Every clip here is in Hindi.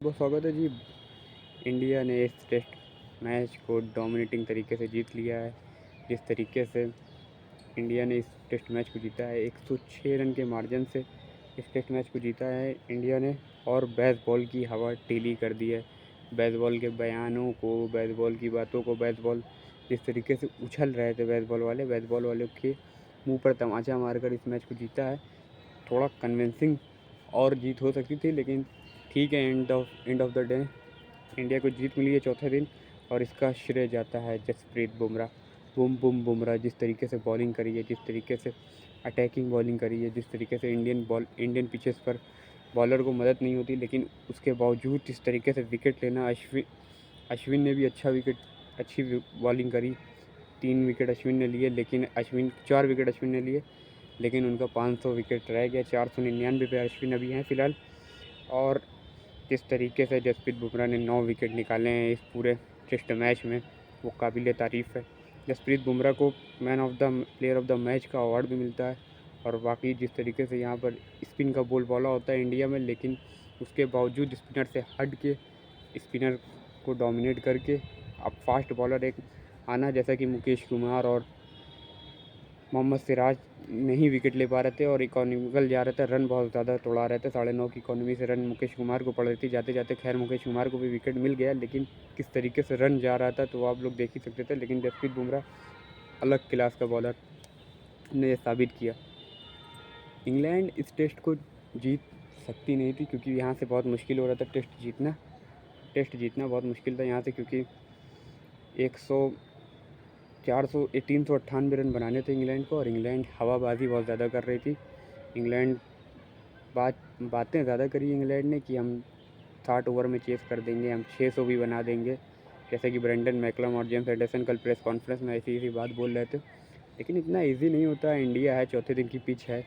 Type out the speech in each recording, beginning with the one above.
बहुत स्वागत है जी। इंडिया ने इस टेस्ट मैच को डोमिनेटिंग तरीके से जीत लिया है। जिस तरीके से इंडिया ने इस टेस्ट मैच को जीता है, 106 रन के मार्जिन से इस टेस्ट मैच को जीता है इंडिया ने। और बेसबॉल की हवा टीली कर दी है। बेसबॉल के बयानों को, बेसबॉल की बातों को, बेसबॉल जिस तरीके से उछल रहे थे बेसबॉल वालों के मुंह पर तमाचा मारकर इस मैच को जीता है। थोड़ा कन्विंसिंग और जीत हो सकती थी, लेकिन ठीक है। End of the day India को जीत मिली है चौथे दिन, और इसका श्रेय जाता है जसप्रीत बुमराह। बुम बुमराह जिस तरीके से बॉलिंग करी है, जिस तरीके से अटैकिंग बॉलिंग करी है, जिस तरीके से इंडियन पिचेस पर बॉलर को मदद नहीं होती, लेकिन उसके बावजूद जिस तरीके से विकेट लेना। अश्विन ने भी अच्छी बॉलिंग करी। 3 विकेट अश्विन ने लिए, लेकिन 4 विकेट अश्विन ने लिए, लेकिन उनका 500 विकेट रह गया। 499 पे अश्विन अभी हैं फ़िलहाल। और जिस तरीके से जसप्रीत बुमराह ने 9 विकेट निकाले हैं इस पूरे टेस्ट मैच में, वो काबिल तारीफ़ है। जसप्रीत बुमराह को प्लेयर ऑफ द मैच का अवार्ड भी मिलता है। और बाकी जिस तरीके से यहाँ पर स्पिन का बोलबाला होता है इंडिया में, लेकिन उसके बावजूद स्पिनर से हट के स्पिनर को डोमिनेट करके अब फास्ट बॉलर एक आना, जैसा कि मुकेश कुमार और मोहम्मद सिराज नहीं विकेट ले पा रहे थे और इकोनॉमिकल जा रहे थे। रन बहुत ज़्यादा तोड़ा रहे थे। 9.5 की इकोनॉमी से रन मुकेश कुमार को पड़ रही थी जाते जाते। खैर, मुकेश कुमार को भी विकेट मिल गया, लेकिन किस तरीके से रन जा रहा था तो आप लोग देख ही सकते थे। लेकिन जसप्रीत बुमराह अलग क्लास का बॉलर ने यह साबित किया। इंग्लैंड इस टेस्ट को जीत सकती नहीं थी, क्योंकि यहाँ से बहुत मुश्किल हो रहा था टेस्ट जीतना बहुत मुश्किल था यहाँ से, क्योंकि 398 रन बनाने थे इंग्लैंड को। और इंग्लैंड हवाबाजी बहुत ज़्यादा कर रही थी। इंग्लैंड बातें ज़्यादा करी इंग्लैंड ने कि हम 60 ओवर में चेस कर देंगे, हम 600 भी बना देंगे, जैसे कि ब्रेंडन मैकलम और जेम्स एंडरसन कल प्रेस कॉन्फ्रेंस में ऐसी बात बोल रहे थे। लेकिन इतना ईजी नहीं होता। इंडिया है, चौथे दिन की पिच है,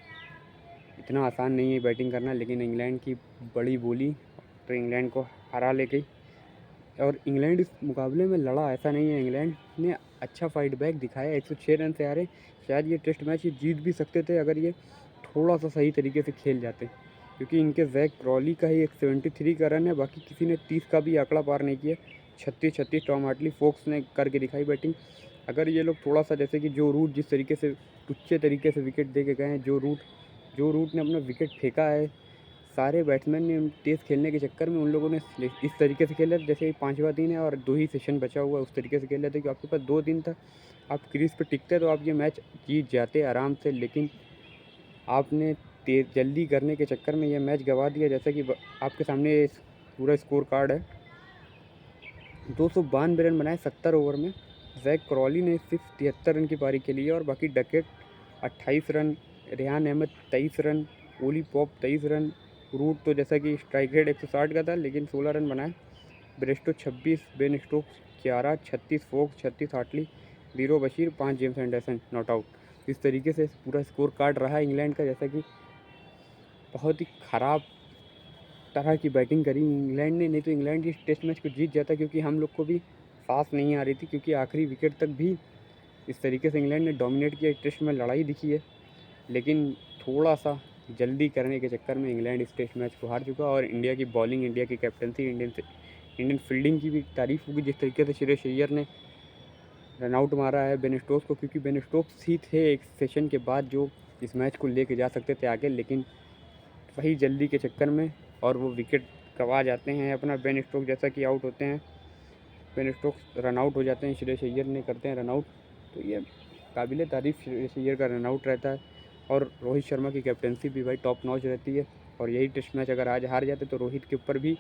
इतना आसान नहीं है बैटिंग करना। लेकिन इंग्लैंड की बड़ी बोली तो इंग्लैंड को हरा ले गई। और इंग्लैंड इस मुकाबले में लड़ा, ऐसा नहीं है। इंग्लैंड ने अच्छा फाइट बैक दिखाया। 106 रन से आ रहे। शायद ये टेस्ट मैच ये जीत भी सकते थे अगर ये थोड़ा सा सही तरीके से खेल जाते, क्योंकि इनके जैक क्रॉली का ही एक 73 का रन है, बाकी किसी ने 30 का भी आंकड़ा पार नहीं किया। 36 टॉम हार्टली फोक्स ने करके दिखाई बैटिंग। अगर ये लोग थोड़ा सा, जैसे कि जो रूट जिस तरीके से टुच्चे तरीके से विकेट दे के गए हैं, जो रूट ने अपना विकेट फेंका है, सारे बैट्समैन ने तेज़ खेलने के चक्कर में उन लोगों ने इस तरीके से खेला जैसे 5वां दिन है और 2 ही सेशन बचा हुआ है, उस तरीके से खेल रहे थे कि आपके पास 2 दिन था, आप क्रीज पे टिकते तो आप ये मैच जीत जाते आराम से। लेकिन आपने तेज जल्दी करने के चक्कर में ये मैच गंवा दिया। जैसा कि आपके सामने पूरा स्कोर कार्ड है। 292 रन बनाए 70 ओवर में। जैक क्रॉली ने सिर्फ 73 रन की पारी खेली है, और बाकी Duckett 28 run, Rehan Ahmed 23 run, Ollie Pope 23 run. Root तो जैसा कि स्ट्राइक रेट 160 का था, लेकिन 16 रन बनाए। Bairstow 26, Ben Stokes 11, 36 Foakes, 36 Hartley, 0 Bashir, 5 James Anderson not out. इस तरीके से पूरा स्कोर कार्ड रहा इंग्लैंड का। जैसा कि बहुत ही ख़राब तरह की बैटिंग करी इंग्लैंड ने, नहीं तो इंग्लैंड इस टेस्ट मैच को जीत जाता, क्योंकि हम लोग को भी सांस नहीं आ रही थी, क्योंकि आखिरी विकेट तक भी इस तरीके से इंग्लैंड ने डोमिनेट किया। टेस्ट में लड़ाई दिखी है, लेकिन थोड़ा सा जल्दी करने के चक्कर में इंग्लैंड इस टेस्ट मैच को हार चुका। और इंडिया की बॉलिंग, इंडिया की कैप्टनसी, इंडियन फील्डिंग की भी तारीफ़ होगी, जिस तरीके से श्रेयस अय्यर ने रन आउट मारा है बेन स्टोक्स को, क्योंकि बेन स्टोक्स ही थे एक सेशन के बाद जो इस मैच को लेके जा सकते थे आगे, लेकिन वही जल्दी के चक्कर में और वो विकेट गंवा जाते हैं अपना। बेन स्टोक्स जैसा कि आउट होते हैं, बेन स्टोक्स रन आउट हो जाते हैं, श्रेयस अय्यर ने करते हैं रन आउट। तो ये काबिल तारीफ़ श्रेयस अय्यर का रन आउट रहता है। और रोहित शर्मा की कैप्टनसी भी भाई टॉप नॉच रहती है। और यही टेस्ट मैच अगर आज हार जाते तो रोहित के ऊपर भी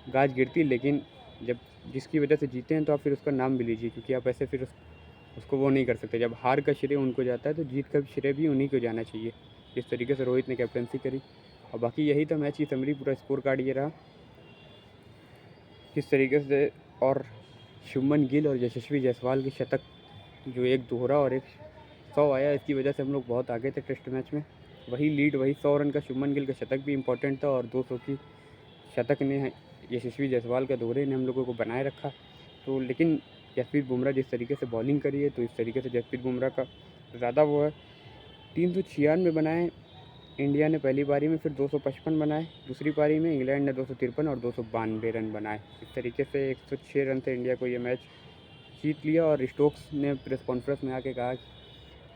गाज गिरती, लेकिन जब जिसकी वजह से जीते हैं तो आप फिर उसका नाम भी लीजिए, क्योंकि आप ऐसे फिर उसको वो नहीं कर सकते। जब हार का श्रेय उनको जाता है तो जीत का श्रेय भी उन्हीं को जाना चाहिए, जिस तरीके से रोहित ने कैप्टनसी करी। और बाकी यही था मैच की समरी, पूरा स्कोर कार्ड ये रहा किस तरीके से। और शुभमन गिल और यशस्वी जायसवाल की शतक, जो एक दोहरा और एक 100 आया, इसकी वजह से हम लोग बहुत आगे थे टेस्ट मैच में। वही लीड, वही 100 रन का शुभमन गिल का शतक भी इम्पोर्टेंट था, और 200 की शतक ने यशस्वी जायसवाल का दोहरे ने हम लोगों को बनाए रखा। तो लेकिन जसप्रीत बुमराह जिस तरीके से बॉलिंग करी है, तो इस तरीके से जसप्रीत बुमराह का ज़्यादा वो है। 396 बनाए इंडिया ने पहली पारी में फिर 255 बनाए, दूसरी पारी में इंग्लैंड ने 253 और 292 रन बनाए। इस तरीके से 106 रन से इंडिया को ये मैच जीत लिया। और स्टोक्स ने प्रेस कॉन्फ्रेंस में आके कहा कि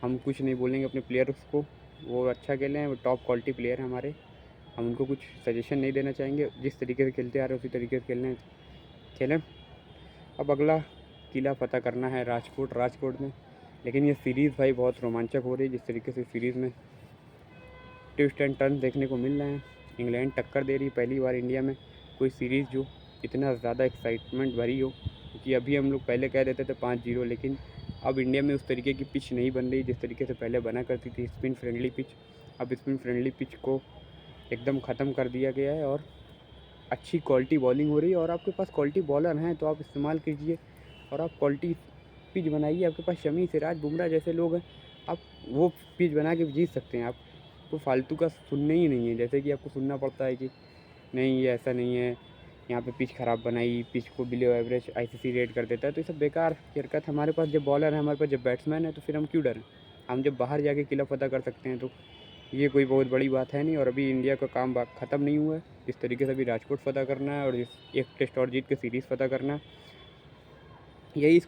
हम कुछ नहीं बोलेंगे अपने प्लेयर्स को, वो अच्छा खेले हैं, वो टॉप क्वालिटी प्लेयर हैं हमारे, हम उनको कुछ सजेशन नहीं देना चाहेंगे, जिस तरीके से खेलते आ रहे हैं उसी तरीके से खेलें। अब अगला किला फतह करना है राजकोट में। लेकिन ये सीरीज़ भाई बहुत रोमांचक हो रही है, जिस तरीके से सीरीज़ में ट्विस्ट एंड टर्न देखने को मिल रहे हैं। इंग्लैंड टक्कर दे रही, पहली बार इंडिया में कोई सीरीज़ जो इतना ज़्यादा एक्साइटमेंट भरी हो, क्योंकि अभी हम लोग पहले कह देते थे 5-0, लेकिन अब इंडिया में उस तरीके की पिच नहीं बन रही जिस तरीके से पहले बना करती थी, स्पिन फ्रेंडली पिच। अब स्पिन फ्रेंडली पिच को एकदम ख़त्म कर दिया गया है और अच्छी क्वालिटी बॉलिंग हो रही है। और आपके पास क्वालिटी बॉलर हैं तो आप इस्तेमाल कीजिए और आप क्वालिटी पिच बनाइए। आपके पास शमी, सिराज, बुमराह जैसे लोग हैं, आप वो पिच बना के जीत सकते हैं। आपको फालतू का सुनना ही नहीं है, जैसे कि आपको सुनना पड़ता है कि नहीं ये ऐसा नहीं है, यहाँ पे पिच ख़राब बनाई, पिच को बिलो एवरेज आईसीसी रेट कर देता है। तो ये सब बेकार की हरकत। हमारे पास जब बॉलर है, हमारे पास जब बैट्समैन है, तो फिर हम क्यों डरें? हम जब बाहर जाके किला फतह कर सकते हैं तो ये कोई बहुत बड़ी बात है नहीं। और अभी इंडिया का काम ख़त्म नहीं हुआ है। जिस तरीके से अभी राजकोट फतह करना है और एक टेस्ट और जीत के सीरीज़ फतह करना है, यही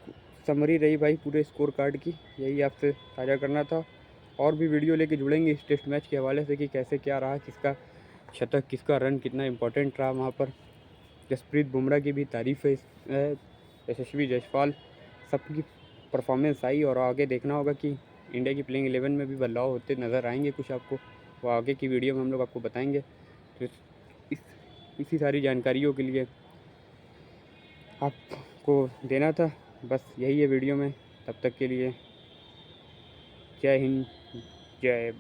समरी रही भाई पूरे स्कोर कार्ड की, यही आपसे साझा करना था। और भी वीडियो लेके जुड़ेंगे इस टेस्ट मैच के हवाले से कि कैसे क्या रहा, किसका शतक, किसका रन कितना इंपॉर्टेंट रहा वहाँ पर। जसप्रीत बुमराह की भी तारीफ़ है, यशस्वी जायसवाल, सबकी परफॉर्मेंस आई। और आगे देखना होगा कि इंडिया की प्लेइंग 11 में भी बदलाव होते नज़र आएंगे कुछ आपको, वो आगे की वीडियो में हम लोग आपको बताएंगे। तो इसी सारी जानकारियों के लिए आपको देना था, बस यही है वीडियो में। तब तक के लिए जय हिंद, जय